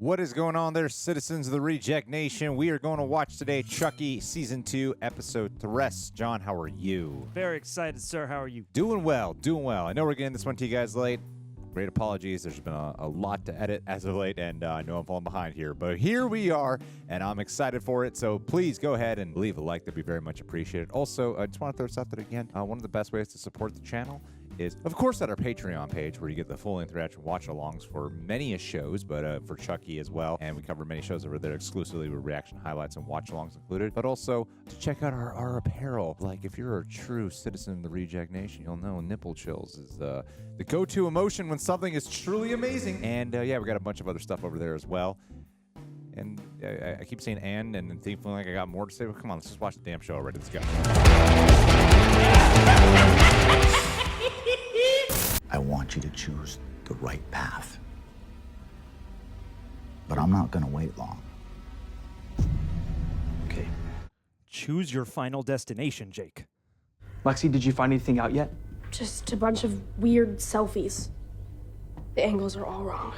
What is going on there, citizens of the Reject Nation? We are going to watch today Chucky Season 2, Episode 3. John, how are you? Very excited, sir. How are you? Doing well, doing well. I know we're getting this one to you guys late. Great apologies. There's been a lot to edit as of late, and I know I'm falling behind here. But here we are, and I'm excited for it. So please go ahead and leave a like. That'd be very much appreciated. Also, I just want to throw this out there again. One of the best ways to support the channel is, of course, at our Patreon page, where you get the full interaction watch-alongs for many shows, but for Chucky as well. And we cover many shows over there exclusively with reaction highlights and watch-alongs included. But also to check out our apparel. Like, if you're a true citizen of the Reject Nation, you'll know nipple chills is the go-to emotion when something is truly amazing. And yeah, we got a bunch of other stuff over there as well. And I keep saying and feeling like I got more to say. Well, come on, let's just watch the damn show already. Let's go. I want you to choose the right path. But I'm not gonna wait long. Okay. Choose your final destination, Jake. Lexy, did you find anything out yet? Just a bunch of weird selfies. The angles are all wrong.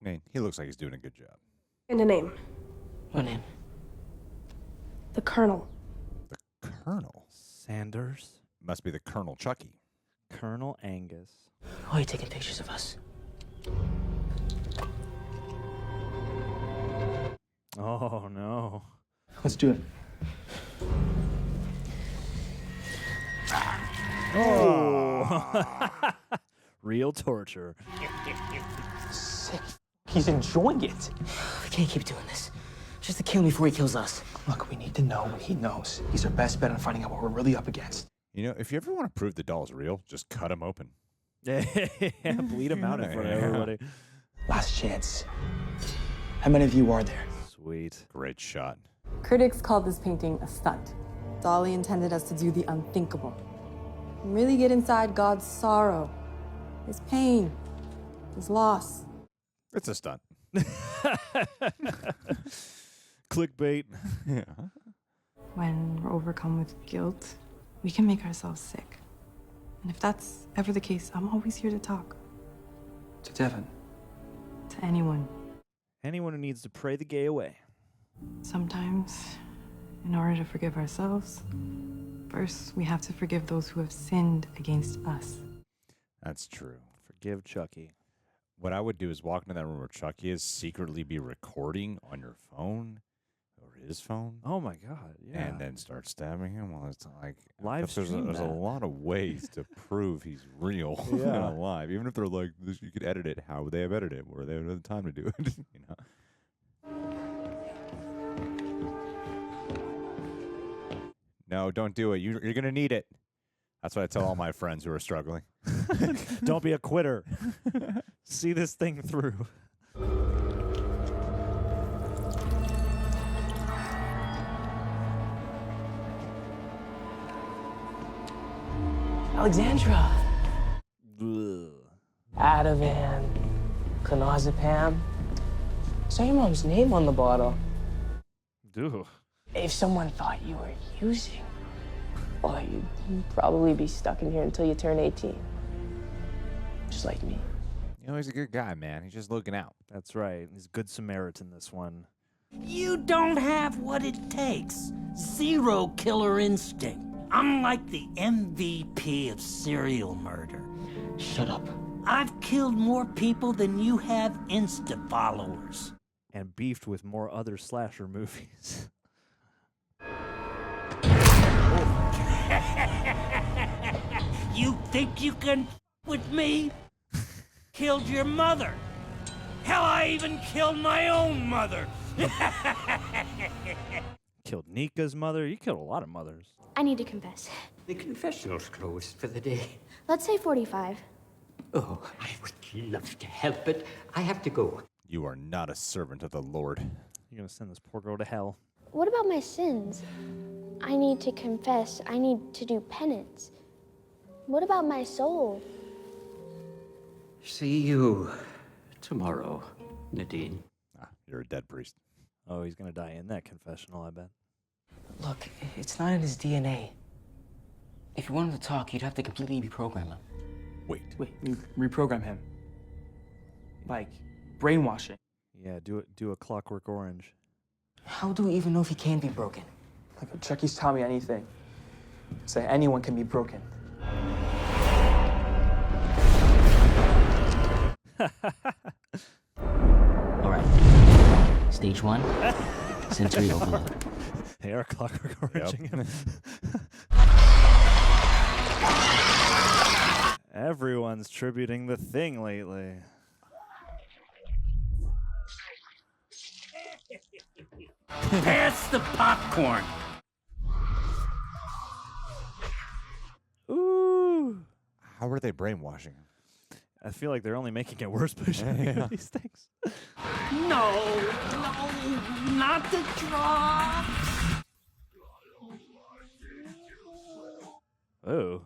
Man, he looks like he's doing a good job. And a name. What name? The Colonel. The Colonel? Sanders. Must be the Colonel Chucky. Colonel Angus. Why are you taking pictures of us? Oh, no. Let's do it. Oh! Real torture. Sick. He's enjoying it. We can't keep doing this. Just to kill him before he kills us. Look, we need to know what he knows. He's our best bet on finding out what we're really up against. You know, if you ever want to prove the doll's real, just cut him open. Yeah, bleed him out in front of everybody. Last chance. How many of you are there? Sweet. Great shot. Critics called this painting a stunt. Dolly intended us to do the unthinkable. And really get inside God's sorrow, his pain, his loss. It's a stunt. Clickbait. Yeah. When we're overcome with guilt, we can make ourselves sick. And if that's ever the case, I'm always here to talk. To Devin. To anyone. Anyone who needs to pray the gay away. Sometimes, in order to forgive ourselves, first we have to forgive those who have sinned against us. That's true. Forgive Chucky. What I would do is walk into that room where Chucky is, secretly be recording on your phone or his phone. Oh my God! Yeah. And then start stabbing him while it's like Live there's stream a that. lot of ways to prove he's real Yeah. alive. Even if they're like this, you could edit it. How would they have edited it? Where they would have the time to do it? You know. No, don't do it. You're gonna need it. That's what I tell all my friends who are struggling. Don't be a quitter. See this thing through. Alexandra. Ugh. Ativan. Clonazepam. Saw your mom's name on the bottle. Dude. If someone thought you were using, well, you'd probably be stuck in here until you turn 18. Just like me. You know, he's a good guy, man. He's just looking out. That's right. He's Good Samaritan, this one. You don't have what it takes. Zero killer instinct. I'm like the MVP of serial murder. Shut up. I've killed more people than you have Insta followers. And beefed with more other slasher movies. You think you can with me? Killed your mother. Hell, I even killed my own mother. Killed Nica's mother. You killed a lot of mothers. I need to confess. The confessional's closed for the day. Let's say 45. Oh, I would love to help, but I have to go. You are not a servant of the Lord. You're gonna send this poor girl to hell. What about my sins? I need to confess. I need to do penance. What about my soul? See you tomorrow, Nadine. Ah, you're a dead priest. Oh, he's gonna die in that confessional, I bet. Look, it's not in his DNA. If you wanted to talk, you'd have to completely reprogram him. Wait. Wait, reprogram him. Like, brainwashing. Yeah, do a Clockwork Orange. How do we even know if he can be broken? Like, if Chucky's taught me anything, say anyone can be broken. All right. Stage 1, sensory overload. They are Clockwork Oranging him. Everyone's tributing the Thing lately. Pass the popcorn. Ooh. How are they brainwashing him? I feel like they're only making it worse by showing you these things. No, not the drop. Oh.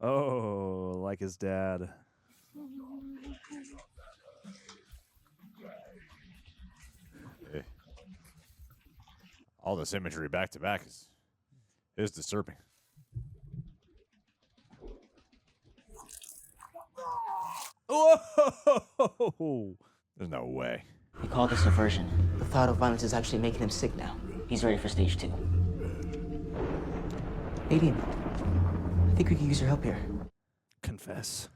Oh, like his dad. Eh. All this imagery back to back is disturbing. Oh! There's no way. We call this aversion. The thought of violence is actually making him sick now. He's ready for stage 2. Nadine, I think we could use your help here. Confess.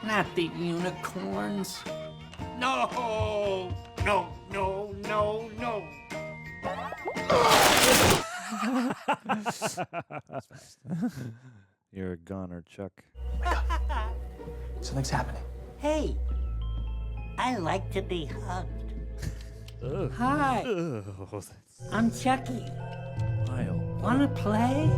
Not the unicorns. No, no, no, no, no. You're a goner, Chuck. Something's happening. Hey, I like to be hugged. Ugh. Hi, Ugh, that's I'm Chucky. wild. Wanna play?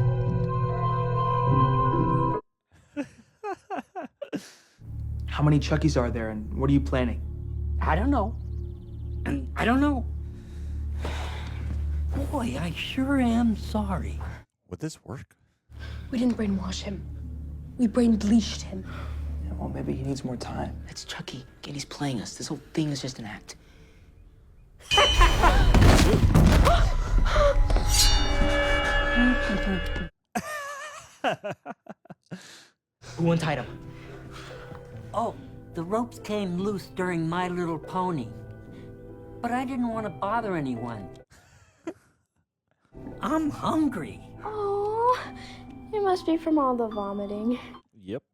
How many Chuckies are there, and what are you planning? I don't know. I don't know. Boy, I sure am sorry. Would this work? We didn't brainwash him. We brain bleached him. Yeah, well, maybe he needs more time. That's Chucky. Again, he's playing us. This whole thing is just an act. Who untied him? Oh, the ropes came loose during My Little Pony. But I didn't want to bother anyone. I'm hungry. Oh, it must be from all the vomiting. Yep.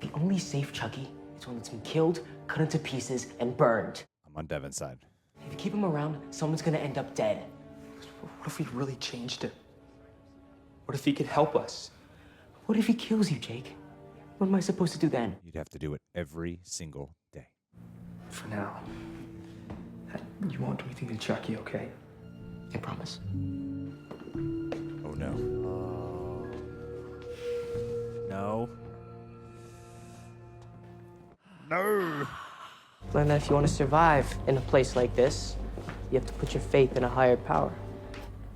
The only safe Chucky is one that's been killed, cut into pieces, and burned. I'm on Devin's side. If you keep him around, someone's gonna end up dead. What if we really changed him? What if he could help us? What if he kills you, Jake? What am I supposed to do then? You'd have to do it every single day. For now. You won't do anything to Chucky, okay? I promise. Oh no. No. No. Glenda, if you want to survive in a place like this, you have to put your faith in a higher power.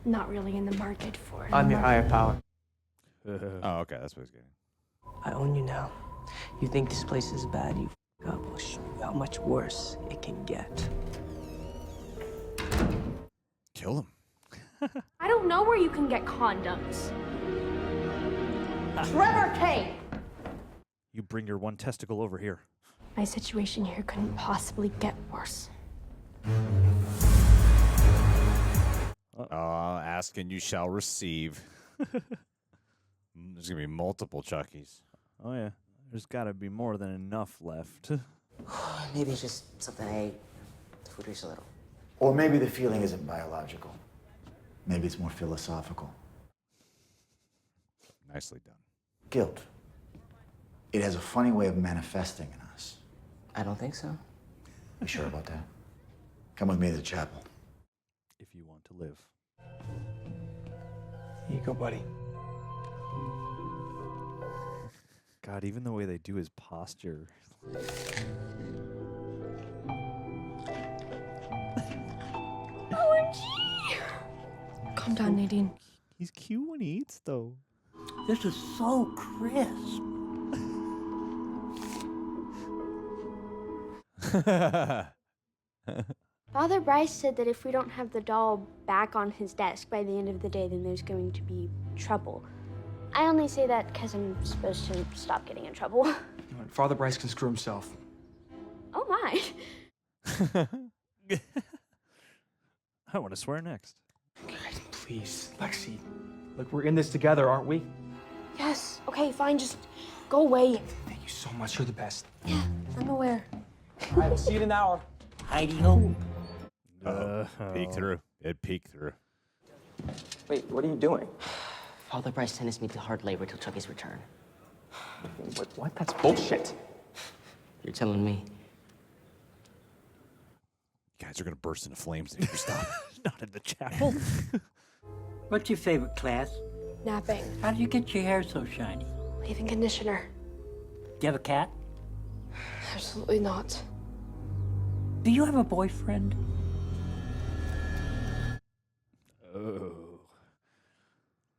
Not really in the market for it. I'm your higher power. Oh, okay, that's what he's getting. I own you now. You think this place is bad, you f up. I'll show you how much worse it can get. Kill him. I don't know where you can get condoms. Trevor Kane! You bring your one testicle over here. My situation here couldn't possibly get worse. Ask and you shall receive. There's gonna be multiple Chuckies. Oh yeah. There's gotta be more than enough left. Maybe it's just something I ate. The food tastes a little. Or maybe the feeling isn't biological. Maybe it's more philosophical. Nicely done. Guilt. It has a funny way of manifesting in us. I don't think so. You sure about that? Come with me to the chapel. If you want to live. Here you go, buddy. God, even the way they do his posture. Calm down, Nadine. He's cute when he eats, though. This is so crisp. Father Bryce said that if we don't have the doll back on his desk by the end of the day, then there's going to be trouble. I only say that because I'm supposed to stop getting in trouble. Father Bryce can screw himself. Oh my. I want to swear next. Guys, please, Lexy. Look, we're in this together, aren't we? Yes. Okay, fine. Just go away. Thank you so much. You're the best. Yeah, I'm aware. All right, see you in an hour. Hidey-ho. Peek through. It peeked through. Wait, what are you doing? Father Bryce sentenced me to hard labor till Chucky's return. What? That's bullshit. You're telling me. You guys are gonna burst into flames if you stop. Not in the chapel. What's your favorite class? Napping. How do you get your hair so shiny? Leave-in conditioner. Do you have a cat? Absolutely not. Do you have a boyfriend? Oh.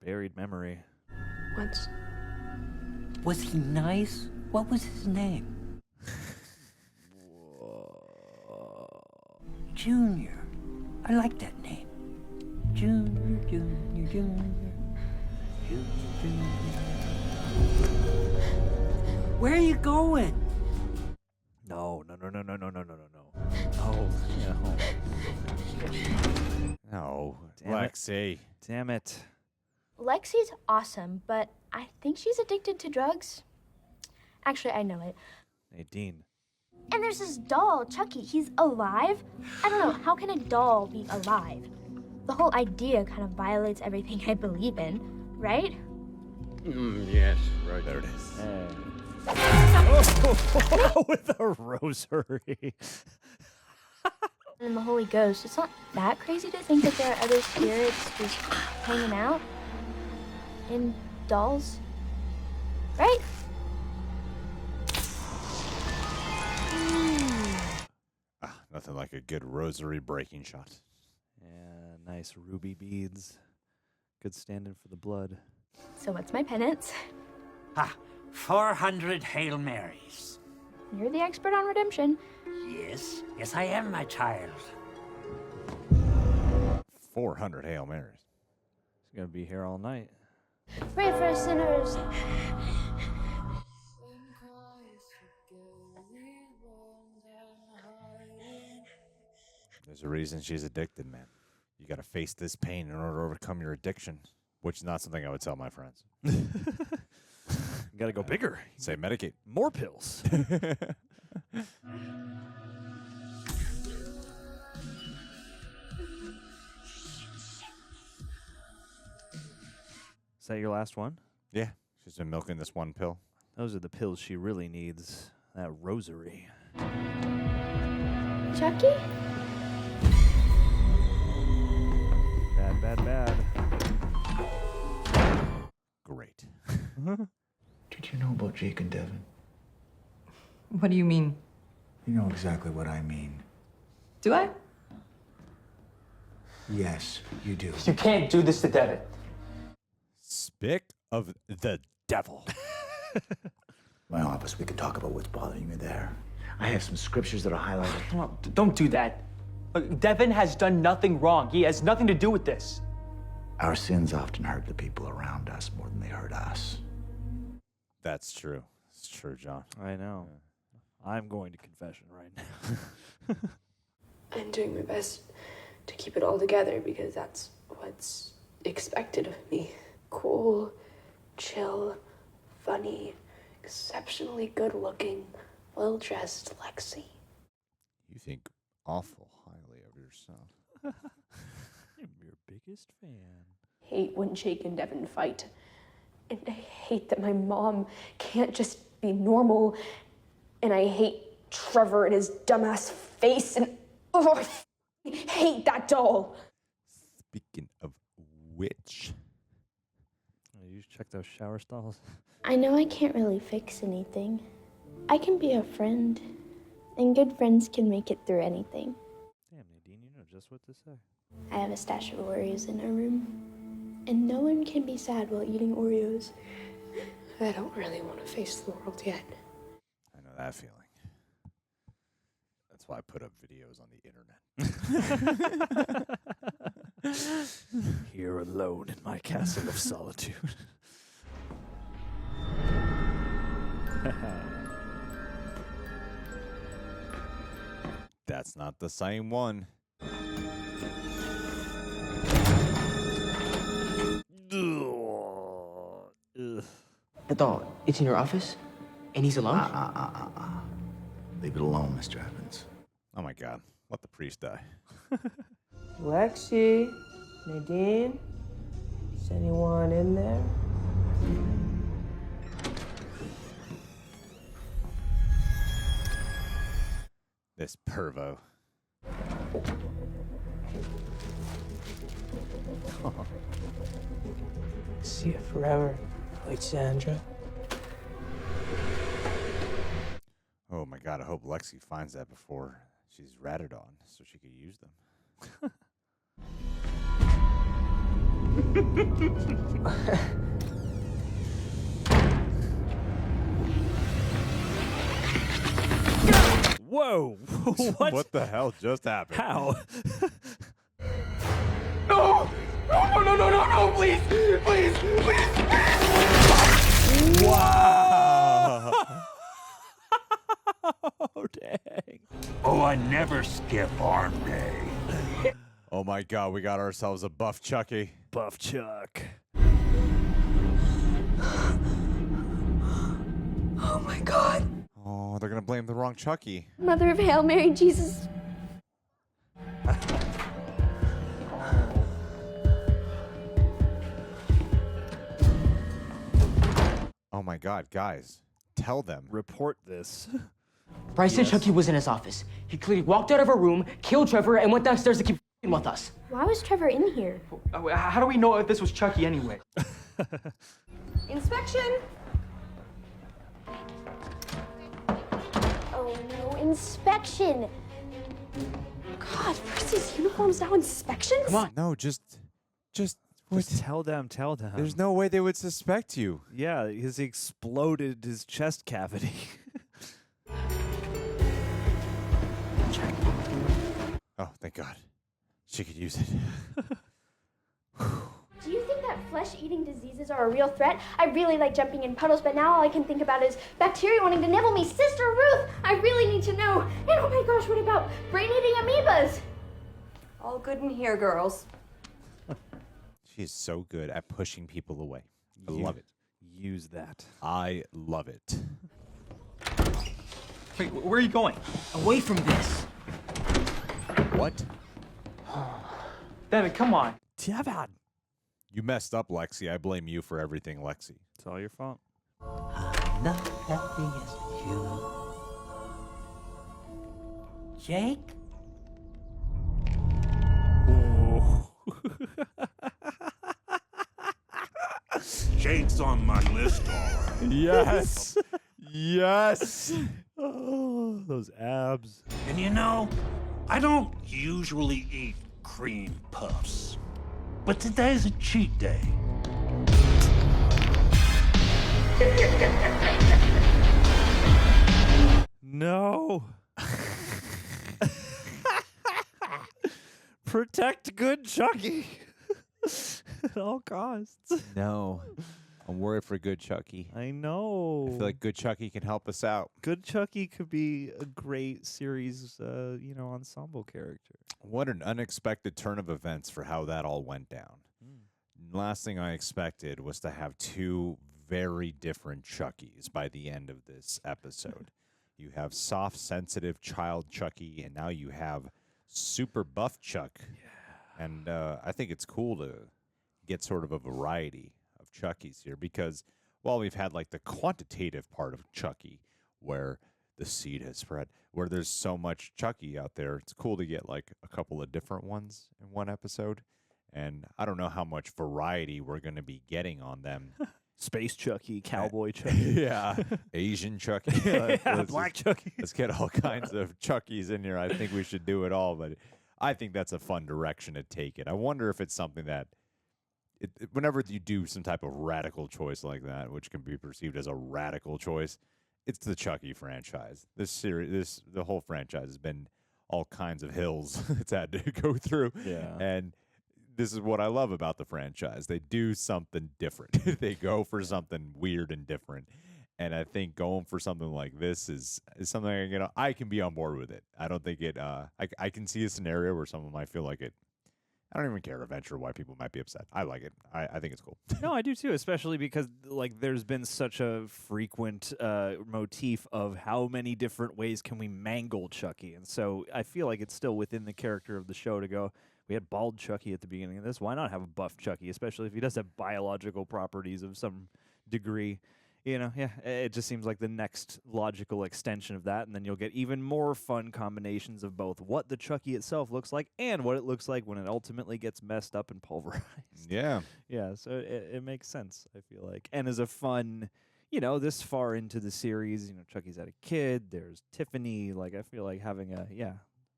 Buried memory. Once. Was he nice? What was his name? Junior. I like that name. Junior, Junior, Junior. Junior, Junior. Where are you going? No. Oh, no. No, Damn it. Lexy. Damn it. Lexi's awesome, but I think she's addicted to drugs. Actually, I know it. Nadine. And there's this doll, Chucky. He's alive? I don't know, how can a doll be alive? The whole idea kind of violates everything I believe in, right? Yes, right. There it is. With a rosary. And the Holy Ghost, it's not that crazy to think that there are other spirits just hanging out in dolls, right? Nothing like a good rosary breaking shot. Yeah, nice ruby beads. Good stand-in for the blood. So what's my penance? 400 Hail Marys. You're the expert on redemption. Yes, yes I am, my child. 400 Hail Marys. He's gonna be here all night. Pray for sinners. There's a reason she's addicted, man. You gotta face this pain in order to overcome your addiction, which is not something I would tell my friends. You gotta go bigger. Say medicate. More pills. Is that your last one? Yeah, she's been milking this one pill. Those are the pills she really needs. That rosary. Chucky? Bad. Great. Did you know about Jake and Devin? What do you mean? You know exactly what I mean. Do I? Yes, you do. You can't do this to Devin. Spick of the devil. My office, we can talk about what's bothering you there. I have some scriptures that are highlighted. Come on, don't do that. Look, Devin has done nothing wrong. He has nothing to do with this. Our sins often hurt the people around us more than they hurt us. That's true. It's true, John. I know. I'm going to confession right now. I'm doing my best to keep it all together because that's what's expected of me. Cool, chill, funny, exceptionally good-looking, well-dressed Lexy. You think awful highly of yourself. I'm your biggest fan. Hate when Jake and Devin fight. And I hate that my mom can't just be normal. And I hate Trevor and his dumbass face. And oh, I hate that doll. Speaking of which. You check those shower stalls. I know I can't really fix anything. I can be a friend. And good friends can make it through anything. Damn, Nadine, you know just what to say. I have a stash of Oreos in our room. And no one can be sad while eating Oreos. I don't really want to face the world yet. I know that feeling. That's That's why I put up videos on the internet. Here alone in my castle of solitude. That's not the same one. The doll, it's in your office? And he's alone? Leave it alone, Mr. Evans. Oh my God. Let the priest die. Lexy, Nadine, is anyone in there? This pervo. See you forever, Alexandra. Oh my God. I hope Lexy finds that before she's ratted on so she could use them. Whoa! What? What the hell just happened? How? No! No, please! Please! Please! Wow! Oh, dang. Oh, I never skip arm day. Oh my God, we got ourselves a BUFF Chucky. Buff Chuck. Oh my God. Oh, they're gonna blame the wrong Chucky. Mother of Hail Mary, Jesus. Oh my God, guys, tell them. Report this. Bryce said Chucky was in his office. He clearly walked out of a room, killed Trevor, and went downstairs to keep f***ing with us. Why was Trevor in here? How do we know if this was Chucky anyway? Inspection. Oh no, inspection! God, first these uniforms, now inspections? Come on. No, just Tell them. There's no way they would suspect you. Yeah, he exploded his chest cavity. Oh, thank God. She could use it. Do you think that flesh-eating diseases are a real threat? I really like jumping in puddles, but now all I can think about is bacteria wanting to nibble me. Sister Ruth, I really need to know. And oh my gosh, what about brain-eating amoebas? All good in here, girls. She is so good at pushing people away. I love it. Use that. I love it. Wait, where are you going? Away from this. What? Devin, come on. Devin. You messed up, Lexy. I blame you for everything, Lexy. It's all your fault. I'm not happy as you. Jake? Jake's on my list, all right. Yes. Yes. Oh, those abs. And you know, I don't usually eat cream puffs, but today's a cheat day. No. Protect good Chucky at all costs. No. I'm worried for good Chucky. I know. I feel like good Chucky can help us out. Good Chucky could be a great series, ensemble character. What an unexpected turn of events for how that all went down. Last thing I expected was to have two very different Chuckies by the end of this episode. You have soft, sensitive child Chucky, and now you have super buff Chuck. Yeah. And I think it's cool to get sort of a variety of Chuckies here because while we've had like the quantitative part of Chucky where the seed has spread, where there's so much Chucky out there, it's cool to get like a couple of different ones in one episode. And I don't know how much variety we're going to be getting on them. Space Chucky, Cowboy Chucky. Yeah. Asian Chucky. Black Chucky. Let's get all kinds of Chuckies in here. I think we should do it all, but I think that's a fun direction to take it. I wonder if it's something that whenever you do some type of radical choice like that, which can be perceived as a radical choice, it's the Chucky franchise. This series, the whole franchise has been all kinds of hills it's had to go through. Yeah. And this is what I love about the franchise. They do something different. They go for something weird and different. And I think going for something like this is something I can be on board with it. I don't think it. I can see a scenario where someone might feel like it. I don't even care eventually why people might be upset. I like it. I think it's cool. No, I do too, especially because like there's been such a frequent motif of how many different ways can we mangle Chucky, and so I feel like it's still within the character of the show to go. We had bald Chucky at the beginning of this. Why not have a buff Chucky, especially if he does have biological properties of some degree? You know, yeah, it just seems like the next logical extension of that, and then you'll get even more fun combinations of both what the Chucky itself looks like and what it looks like when it ultimately gets messed up and pulverized. Yeah. Yeah, so it makes sense, I feel like. And as a fun, this far into the series, Chucky's had a kid, there's Tiffany, like I feel like having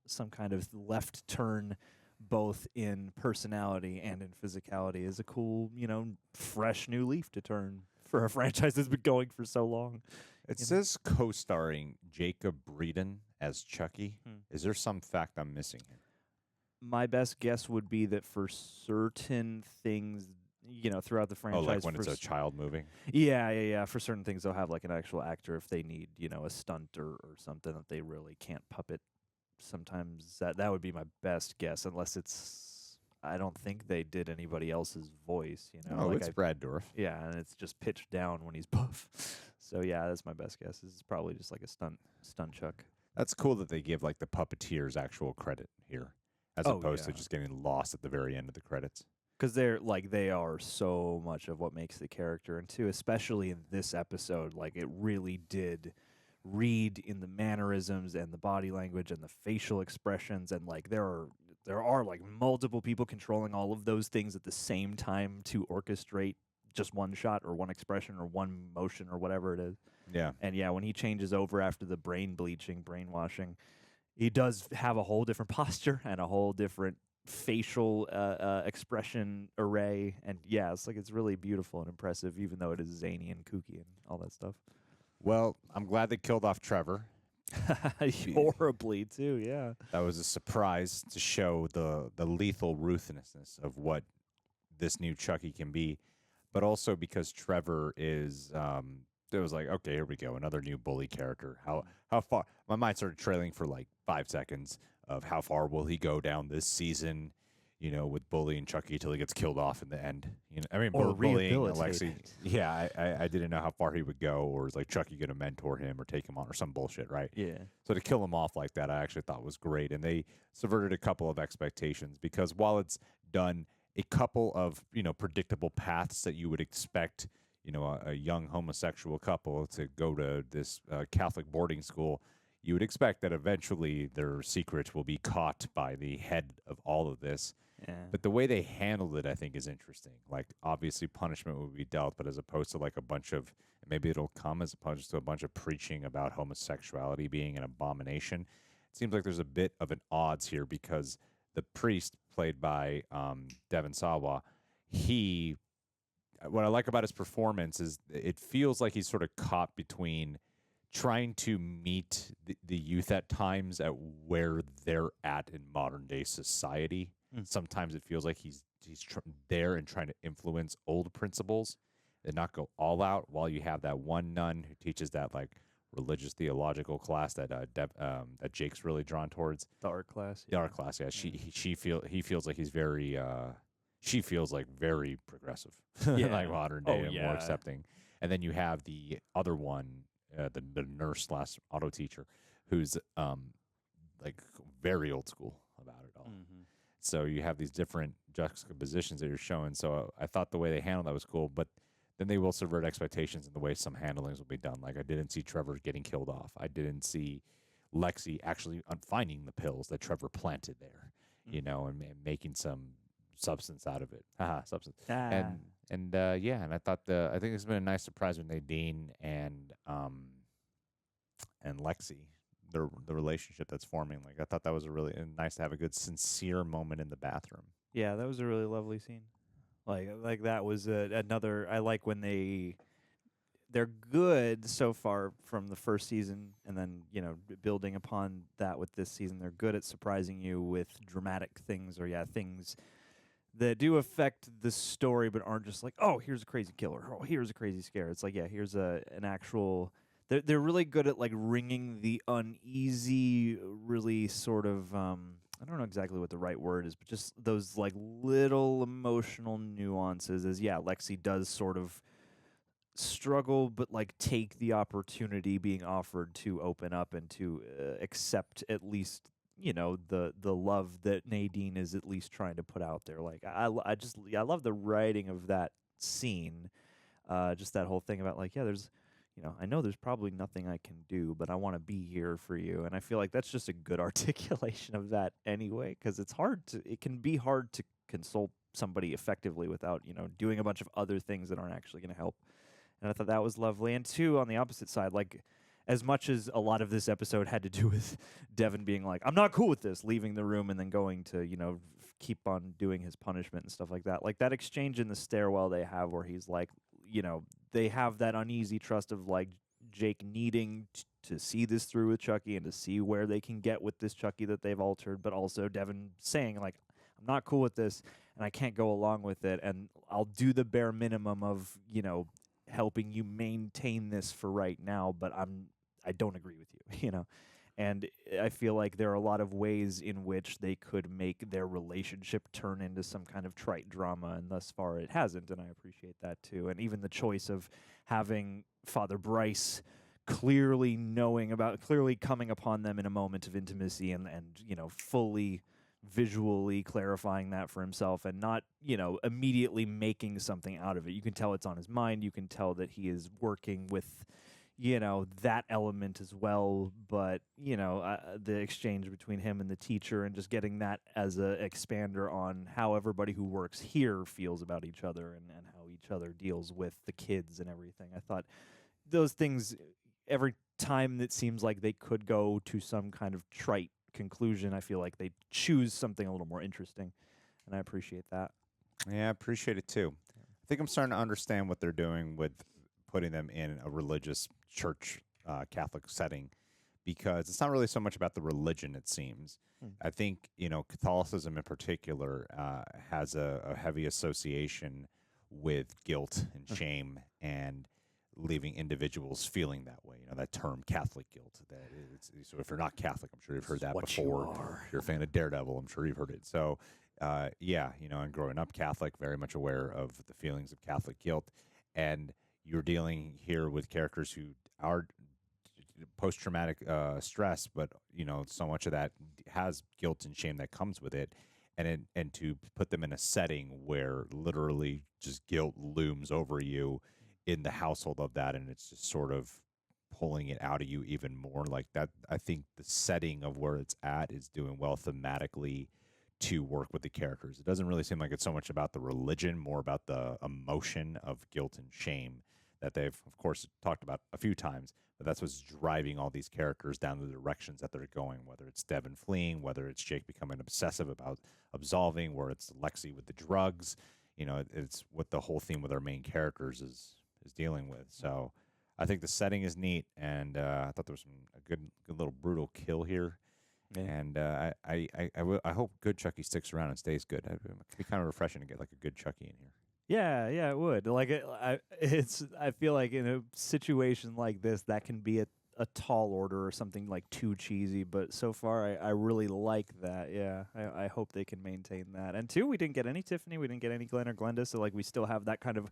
some kind of left turn both in personality and in physicality is a cool, fresh new leaf to turn for a franchise that's been going for so long. It says co-starring Jacob Breeden as Chucky. Is there some fact I'm missing here? My best guess would be that for certain things, throughout the franchise. Oh, like when it's a child movie? Yeah. For certain things, they'll have like an actual actor if they need, a stunt or something that they really can't puppet. Sometimes that would be my best guess, unless it's. I don't think they did anybody else's voice, Oh, like it's Brad Dourif. Yeah, and it's just pitched down when he's buff. So yeah, that's my best guess. This is probably just like a stunt Chuck. That's cool that they give like the puppeteers actual credit here, as opposed to just getting lost at the very end of the credits. Because they are so much of what makes the character, and too, especially in this episode, like it really did read in the mannerisms and the body language and the facial expressions, and like there are like multiple people controlling all of those things at the same time to orchestrate just one shot or one expression or one motion or whatever it is. Yeah. And yeah, when he changes over after the brainwashing, he does have a whole different posture and a whole different facial expression array. And yeah, it's really beautiful and impressive, even though it is zany and kooky and all that stuff. Well, I'm glad they killed off Trevor. Horribly too, yeah. That was a surprise to show the lethal ruthlessness of what this new Chucky can be, but also because Trevor is it was like, okay, here we go, another new bully character. How far? My mind started trailing for like 5 seconds of how far will he go down this season, with bullying Chucky till he gets killed off in the end. Or bullying Lexy. rehabilitated. Yeah, I didn't know how far he would go, or is like Chucky going to mentor him or take him on or some bullshit, right? Yeah. So to kill him off like that, I actually thought was great, and they subverted a couple of expectations because while it's done a couple of predictable paths that you would expect, a young homosexual couple to go to this Catholic boarding school. You would expect that eventually their secrets will be caught by the head of all of this. Yeah. But the way they handled it, I think, is interesting. Like, obviously, punishment will be dealt, but as opposed to like a bunch of, maybe it'll come as opposed to a bunch of preaching about homosexuality being an abomination. It seems like there's a bit of an odds here because the priest, played by Devon Sawa, what I like about his performance is it feels like he's sort of caught between trying to meet the youth at times at where they're at in modern day society. Sometimes it feels like he's there and trying to influence old principles and not go all out, while you have that one nun who teaches that like religious theological class that that Jake's really drawn towards. The art class. The art class, yeah. He feels like he's very she feels like very progressive. Yeah. Like modern day and yeah. more accepting. And then you have the other one, the nurse / auto teacher, who's like very old school about it all. Mm-hmm. So you have these different juxtapositions that you're showing. So I thought the way they handled that was cool, but then they will subvert expectations in the way some handlings will be done. Like I didn't see Trevor getting killed off. I didn't see Lexy actually finding the pills that Trevor planted there, and making some substance out of it. Substance. And I thought I think it's been a nice surprise with Nadine and Lexy. The relationship that's forming. Like I thought that was really nice to have a good sincere moment in the bathroom. Yeah, that was a really lovely scene. Like that was another. I like when they're good so far from the first season, and then building upon that with this season, they're good at surprising you with dramatic things or things that do affect the story, but aren't just like, oh, here's a crazy killer, oh, here's a crazy scare. It's like, here's an actual. They're really good at like wringing the uneasy, really sort of I don't know exactly what the right word is, but just those like little emotional nuances. As Lexy does sort of struggle, but like take the opportunity being offered to open up and to accept at least the love that Nadine is at least trying to put out there. Like I love the writing of that scene, just that whole thing about like there's. I know there's probably nothing I can do, but I want to be here for you. And I feel like that's just a good articulation of that anyway, because it can be hard to console somebody effectively without, doing a bunch of other things that aren't actually going to help. And I thought that was lovely. And two, on the opposite side, like as much as a lot of this episode had to do with Devin being like, I'm not cool with this, leaving the room and then going to, keep on doing his punishment and stuff like that exchange in the stairwell they have where he's like, they have that uneasy trust of like Jake needing to see this through with Chucky and to see where they can get with this Chucky that they've altered, but also Devin saying like, I'm not cool with this and I can't go along with it, and I'll do the bare minimum of, helping you maintain this for right now, but I don't agree with you, And I feel like there are a lot of ways in which they could make their relationship turn into some kind of trite drama, and thus far it hasn't, and I appreciate that too. And even the choice of having Father Bryce clearly coming upon them in a moment of intimacy and fully visually clarifying that for himself and not, immediately making something out of it. You can tell it's on his mind. You can tell that he is working with that element as well, but, the exchange between him and the teacher and just getting that as a expander on how everybody who works here feels about each other and how each other deals with the kids and everything. I thought those things, every time it seems like they could go to some kind of trite conclusion, I feel like they choose something a little more interesting, and I appreciate that. Yeah, I appreciate it too. I think I'm starting to understand what they're doing with putting them in a religious church Catholic setting, because it's not really so much about the religion, it seems. I think, Catholicism in particular has a heavy association with guilt and shame and leaving individuals feeling that way. That term Catholic guilt. So if you're not Catholic, I'm sure you've heard that before. If you're a fan of Daredevil, I'm sure you've heard it. So, and growing up Catholic, very much aware of the feelings of Catholic guilt. And you're dealing here with characters who are post-traumatic stress, but so much of that has guilt and shame that comes with it, and to put them in a setting where literally just guilt looms over you in the household of that, and it's just sort of pulling it out of you even more like that. I think the setting of where it's at is doing well thematically to work with the characters. It doesn't really seem like it's so much about the religion, more about the emotion of guilt and shame that they've, of course, talked about a few times, but that's what's driving all these characters down the directions that they're going, whether it's Devin fleeing, whether it's Jake becoming obsessive about absolving, where it's Lexy with the drugs. It's what the whole theme with our main characters is dealing with. So I think the setting is neat, and I thought there was a good little brutal kill here. Yeah. And I hope good Chucky sticks around and stays good. It could be kind of refreshing to get like a good Chucky in here. Yeah, it would. Like I feel like in a situation like this, that can be a tall order or something like too cheesy. But so far, I really like that. Yeah, I hope they can maintain that. And two, we didn't get any Tiffany, we didn't get any Glen or Glenda, so like we still have that kind of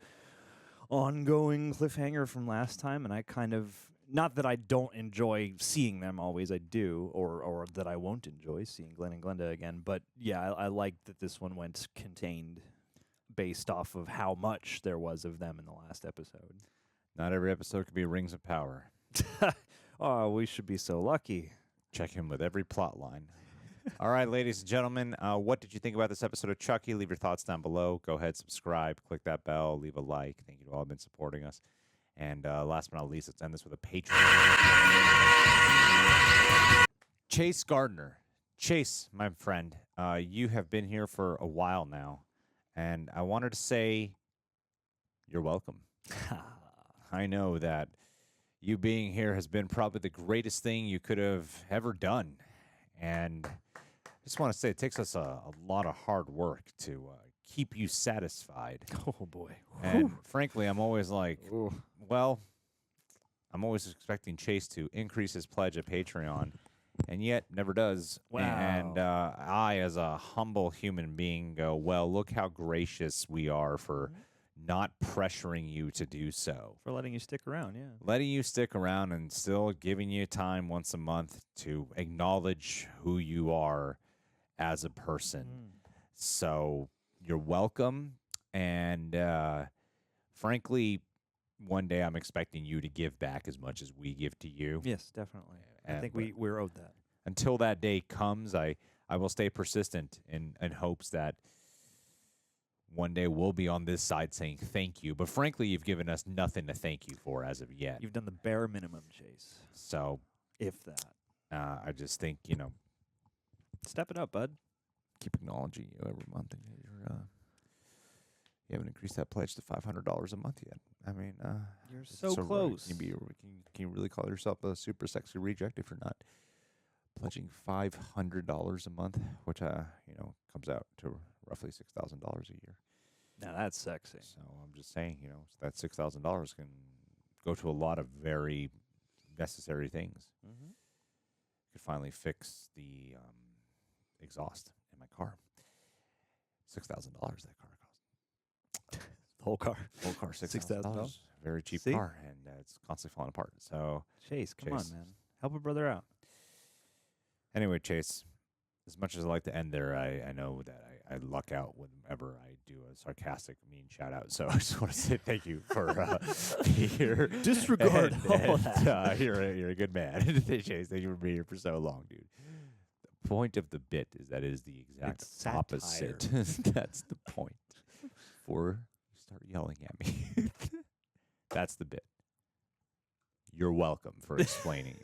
ongoing cliffhanger from last time. And I kind of, not that I don't enjoy seeing them always, I do, or that I won't enjoy seeing Glen and Glenda again. But yeah, I like that this one went contained, based off of how much there was of them in the last episode. Not every episode could be Rings of Power. Oh, we should be so lucky. Check in with every plot line. All right, ladies and gentlemen, what did you think about this episode of Chucky? Leave your thoughts down below. Go ahead, subscribe, click that bell, leave a like. Thank you to all who have been supporting us. And last but not least, let's end this with a Patron. Chase Gardner. Chase, my friend, you have been here for a while now. And I wanted to say, you're welcome. I know that you being here has been probably the greatest thing you could have ever done. And I just want to say it takes us a lot of hard work to keep you satisfied. Oh, boy. And frankly, I'm always like, well, I'm always expecting Chase to increase his pledge at Patreon, and yet never does. Wow. And I, as a humble human being, go, well, look how gracious we are for not pressuring you to do so. For letting you stick around, yeah. Letting you stick around and still giving you time once a month to acknowledge who you are as a person. So you're welcome. And frankly, one day I'm expecting you to give back as much as we give to you. Yes, definitely. I think we're owed that. Until that day comes, I will stay persistent in hopes that one day we'll be on this side saying thank you. But frankly, you've given us nothing to thank you for as of yet. You've done the bare minimum, Chase. So, if that. I just think, Step it up, bud. Keep acknowledging you every month. And you haven't increased that pledge to $500 a month yet. I mean, you're so close. Can you really call yourself a super sexy reject if you're not pledging $500 a month, which comes out to roughly $6,000 a year. Now that's sexy. So I'm just saying, that $6,000 can go to a lot of very necessary things. Could finally fix the exhaust in my car. $6,000 that car cost. The whole car. Whole car, $6,000. Very cheap car, and it's constantly falling apart. So Chase, come on, man. Help a brother out. Anyway, Chase, as much as I like to end there, I know that I luck out whenever I do a sarcastic, mean shout out. So I just want to say thank you for being here. Disregard all that. You're a good man. Chase, thank you for being here for so long, dude. The point of the bit is that it is the exact opposite. That's the point. Before you start yelling at me. That's the bit. You're welcome for explaining.